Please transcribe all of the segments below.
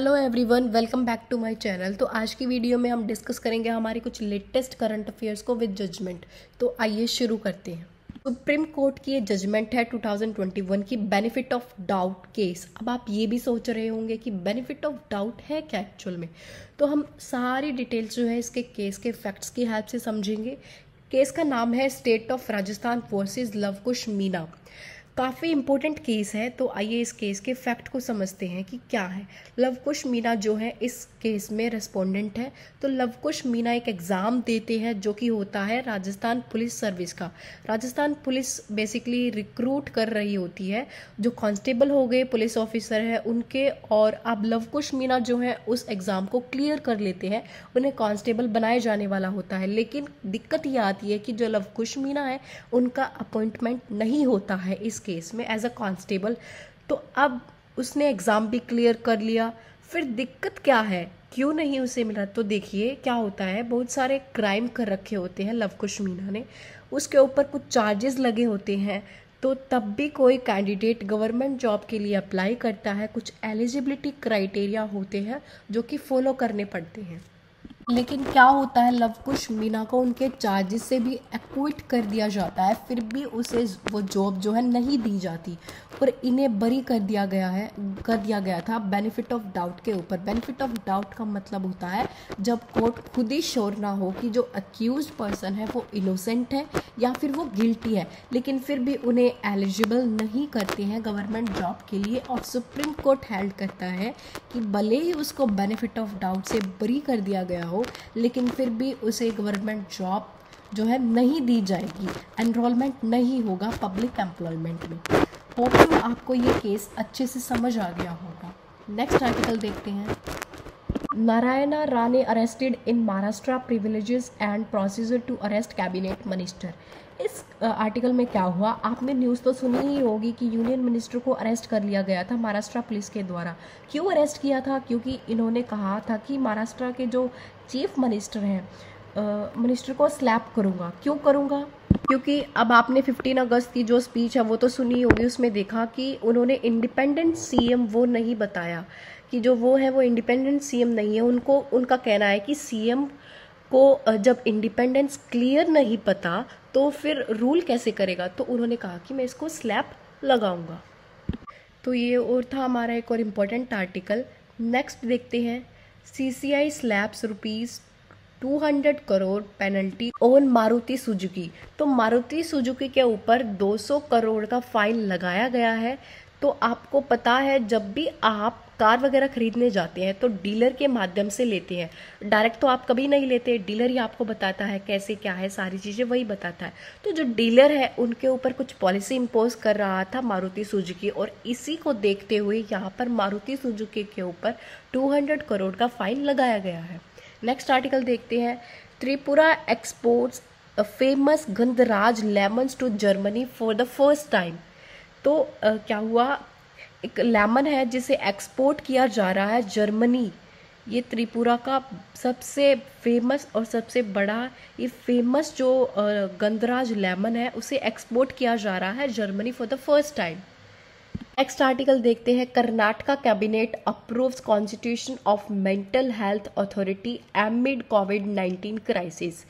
Hello everyone, welcome back to my channel. तो आज की वीडियो में हम डिस्कस करेंगे हमारी कुछ लेटेस्ट करंट अफेयर्स को विद जजमेंट। तो आइए शुरू करते हैं। सुप्रीम कोर्ट की ये जजमेंट है 2021 की बेनिफिट ऑफ डाउट केस। अब आप ये भी सोच रहे होंगे कि बेनिफिट ऑफ डाउट है क्या एक्चुअल में। तो हम सारी डिटेल्स जो है इसके केस के फैक्ट्स की हेल्प से समझेंगे। केस का नाम है state of Rajasthan versus Lavkush Meena. काफ़ी इंपॉर्टेंट केस है। तो आइए इस केस के फैक्ट को समझते हैं कि क्या है। लवकुश मीना जो है इस केस में रेस्पोंडेंट है। तो लवकुश मीना एक एग्ज़ाम देते हैं जो कि होता है राजस्थान पुलिस सर्विस का। राजस्थान पुलिस बेसिकली रिक्रूट कर रही होती है जो कांस्टेबल हो गए, पुलिस ऑफिसर है उनके। और अब लवकुश मीना जो है उस एग्ज़ाम को क्लियर कर लेते हैं, उन्हें कांस्टेबल बनाया जाने वाला होता है। लेकिन दिक्कत ये आती है कि जो लवकुश मीना है उनका अपॉइंटमेंट नहीं होता है इस केस में एज अ कांस्टेबल। तो अब उसने एग्ज़ाम भी क्लियर कर लिया, फिर दिक्कत क्या है, क्यों नहीं उसे मिला। तो देखिए क्या होता है, बहुत सारे क्राइम कर रखे होते हैं लवकुश मीना ने, उसके ऊपर कुछ चार्जेस लगे होते हैं। तो तब भी कोई कैंडिडेट गवर्नमेंट जॉब के लिए अप्लाई करता है, कुछ एलिजिबिलिटी क्राइटेरिया होते हैं जो कि फॉलो करने पड़ते हैं। लेकिन क्या होता है, लवकुश मीना को उनके चार्जेस से भी एक्विट कर दिया जाता है, फिर भी उसे वो जॉब जो है नहीं दी जाती और इन्हें बरी कर दिया गया था बेनिफिट ऑफ डाउट के ऊपर। बेनिफिट ऑफ डाउट का मतलब होता है जब कोर्ट खुद ही श्योर ना हो कि जो अक्यूज्ड पर्सन है वो इनोसेंट है या फिर वो गिल्टी है, लेकिन फिर भी उन्हें एलिजिबल नहीं करते हैं गवर्नमेंट जॉब के लिए। और सुप्रीम कोर्ट हेल्ड करता है कि भले ही उसको बेनिफिट ऑफ डाउट से बरी कर दिया गया हो, लेकिन फिर भी उसे गवर्नमेंट जॉब जो है नहीं दी जाएगी, एनरोलमेंट नहीं होगा पब्लिक एम्प्लॉयमेंट में। होप सो आपको ये केस अच्छे से समझ आ गया होगा। नेक्स्ट आर्टिकल देखते हैं। Narayana Rane arrested in Maharashtra, privileges and procedure to arrest cabinet minister. इस आर्टिकल में क्या हुआ, आपने न्यूज़ तो सुनी ही होगी कि यूनियन मिनिस्टर को अरेस्ट कर लिया गया था महाराष्ट्र पुलिस के द्वारा। क्यों अरेस्ट किया था, क्योंकि इन्होंने कहा था कि महाराष्ट्र के जो चीफ मिनिस्टर हैं, मिनिस्टर को स्लैप करूँगा। क्यों करूँगा, क्योंकि अब आपने 15 अगस्त की जो स्पीच है वो तो सुनी होगी, उसमें देखा कि उन्होंने इंडिपेंडेंट सीएम वो नहीं बताया कि जो वो है वो इंडिपेंडेंट सीएम नहीं है। उनका कहना है कि सीएम को जब इंडिपेंडेंस क्लियर नहीं पता तो फिर रूल कैसे करेगा। तो उन्होंने कहा कि मैं इसको स्लैप लगाऊंगा। तो ये और था हमारा एक और इम्पोर्टेंट आर्टिकल। नेक्स्ट देखते हैं। CCI slabs ₹200 crore penalty on Maruti Suzuki. तो मारुति सुजुकी के ऊपर 200 करोड़ का फाइन लगाया गया है। तो आपको पता है जब भी आप कार वगैरह खरीदने जाते हैं तो डीलर के माध्यम से लेते हैं, डायरेक्ट तो आप कभी नहीं लेते, डीलर ही आपको बताता है कैसे क्या है, सारी चीज़ें वही बताता है। तो जो डीलर है उनके ऊपर कुछ पॉलिसी इम्पोज कर रहा था मारुति सुजुकी, और इसी को देखते हुए यहाँ पर मारुति सुजुकी के ऊपर 200 करोड़ का फाइन लगाया गया है। नेक्स्ट आर्टिकल देखते हैं। Tripura exports famous Gandhraj lemons to Germany for the first time. तो क्या हुआ, एक लेमन है जिसे एक्सपोर्ट किया जा रहा है जर्मनी। ये त्रिपुरा का सबसे फेमस और सबसे बड़ा ये फेमस जो गंधराज लेमन है उसे एक्सपोर्ट किया जा रहा है Germany for the first time. Next article देखते हैं। Karnataka cabinet approves constitution of mental health authority एमिड covid crisis.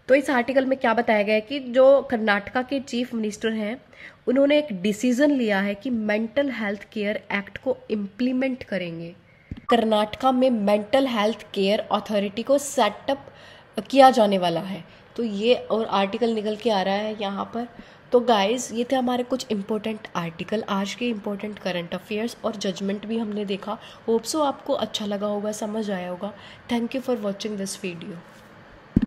तो इस आर्टिकल में क्या बताया गया है कि जो कर्नाटका के चीफ मिनिस्टर हैं उन्होंने एक डिसीजन लिया है कि मेंटल हेल्थ केयर एक्ट को इम्प्लीमेंट करेंगे। कर्नाटका में मेंटल हेल्थ केयर अथॉरिटी को सेटअप किया जाने वाला है। तो ये और आर्टिकल निकल के आ रहा है यहाँ पर। तो गाइस ये थे हमारे कुछ इंपॉर्टेंट आर्टिकल, आज के इंपॉर्टेंट करंट अफेयर्स और जजमेंट भी हमने देखा। होप सो आपको अच्छा लगा होगा, समझ आया होगा। Thank you for watching this video.